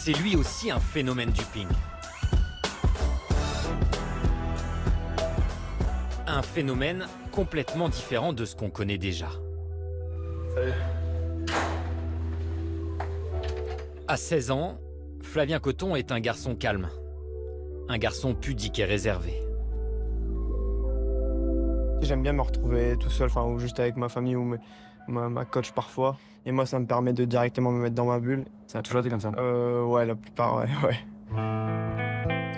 c'est lui aussi un phénomène du ping. Un phénomène complètement différent de ce qu'on connaît déjà. Salut. À 16 ans, Flavien Cotton est un garçon calme. Un garçon pudique et réservé. J'aime bien me retrouver tout seul, ou juste avec ma famille ou ma coach parfois. Et moi, ça me permet de directement me mettre dans ma bulle. Ça a toujours été comme ça? Ouais, la plupart, ouais.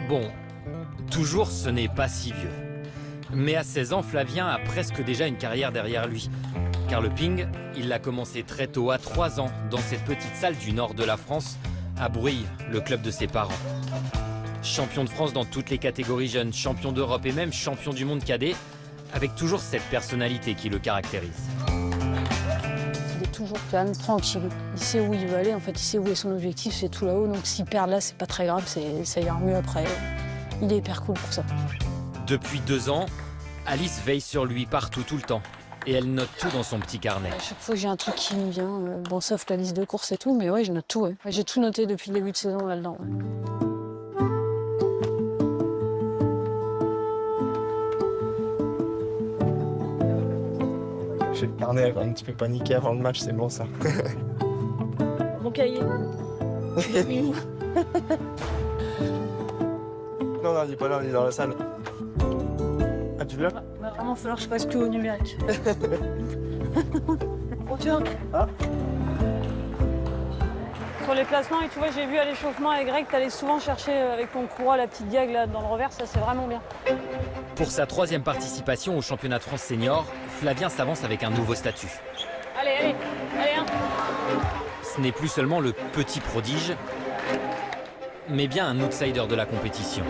Bon, toujours ce n'est pas si vieux. Mais à 16 ans, Flavien a presque déjà une carrière derrière lui. Car le ping, il l'a commencé très tôt, à 3 ans, dans cette petite salle du nord de la France, à Bruilles, le club de ses parents. Champion de France dans toutes les catégories jeunes, champion d'Europe et même champion du monde cadet, avec toujours cette personnalité qui le caractérise. Il est toujours calme, tranquille. Il sait où il veut aller, en fait, il sait où est son objectif, c'est tout là-haut. Donc s'il perd là, c'est pas très grave, ça ira mieux après. Il est hyper cool pour ça. Depuis 2 ans, Alice veille sur lui partout, tout le temps. Et elle note tout dans son petit carnet. À chaque fois que j'ai un truc qui me vient, bon, sauf la liste de courses et tout, mais ouais, je note tout. Ouais. J'ai tout noté depuis le début de saison là-dedans. Ouais. J'ai le carnet un petit peu paniqué avant le match, c'est bon ça. Mon cahier. Non, il est pas là, il est dans la salle. Ah, tu l'as? Va vraiment falloir que je passe plus au numérique. Oh, tiens. Ah. Sur les placements, et tu vois, j'ai vu à l'échauffement avec Greg, t'allais souvent chercher avec ton courroie la petite diag là dans le revers, ça c'est vraiment bien. Pour sa 3e participation au championnat de France senior, Flavien s'avance avec un nouveau statut. Allez, hein. Ce n'est plus seulement le petit prodige, mais bien un outsider de la compétition.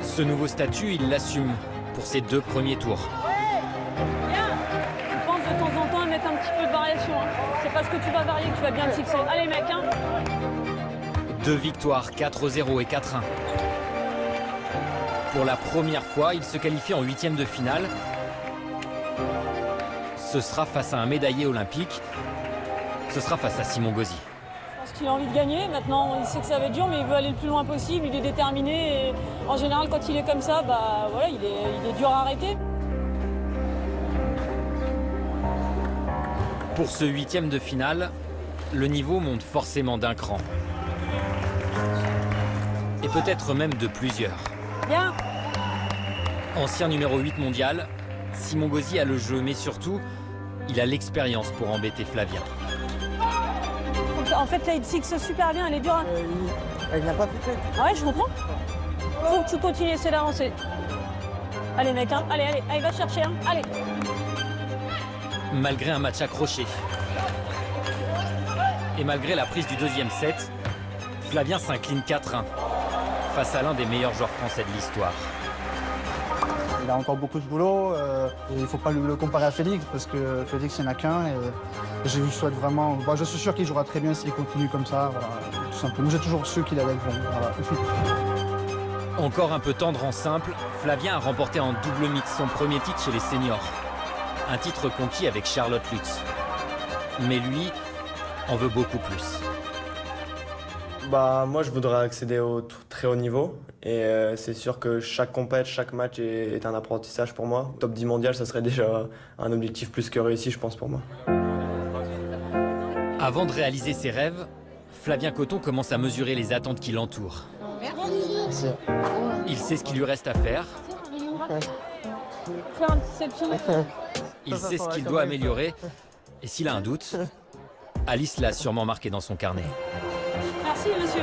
Ce nouveau statut, il l'assume pour ses 2 premiers tours. Bien. Je pense de temps en temps à mettre un petit peu de variation. Hein. C'est parce que tu vas varier que tu vas bien te fixer. Allez mec, hein. 2 victoires, 4-0 et 4-1. Pour la première fois, il se qualifie en 8e de finale. Ce sera face à un médaillé olympique. Ce sera face à Simon Gauzy. Je pense qu'il a envie de gagner. Maintenant, il sait que ça va être dur, mais il veut aller le plus loin possible. Il est déterminé. Et en général, quand il est comme ça, bah voilà, il est dur à arrêter. Pour ce 8e de finale, le niveau monte forcément d'un cran. Et peut-être même de plusieurs. Bien. Ancien numéro 8 mondial, Simon Gauzy a le jeu, mais surtout, il a l'expérience pour embêter Flavien. En fait, là, il te fixe super bien. Elle est dure à... Il n'a pas fait. Ah ouais, je comprends. Faut que tu continues, essaie d'avancer. Allez mec, hein. Allez, va chercher, hein. Allez. Malgré un match accroché, et malgré la prise du 2e set, Flavien s'incline 4-1 face à l'un des meilleurs joueurs français de l'histoire. Il a encore beaucoup de boulot, et il ne faut pas le comparer à Félix, parce que Félix, il n'y en a qu'un, et je lui souhaite vraiment... Bon, je suis sûr qu'il jouera très bien s'il continue comme ça, voilà, tout simplement. J'ai toujours su qu'il allait être bon. Voilà. Encore un peu tendre en simple, Flavien a remporté en double mix son premier titre chez les seniors. Un titre conquis avec Charlotte Lutz. Mais lui en veut beaucoup plus. Moi, je voudrais accéder au très haut niveau. Et c'est sûr que chaque compète, chaque match est un apprentissage pour moi. Top 10 mondial, ça serait déjà un objectif plus que réussi, je pense, pour moi. Avant de réaliser ses rêves, Flavien Cotton commence à mesurer les attentes qui l'entourent. Merci. Il sait ce qu'il lui reste à faire. Faire un petit selfie. Il sait ce qu'il doit améliorer. Et s'il a un doute, Alice l'a sûrement marqué dans son carnet. Merci monsieur.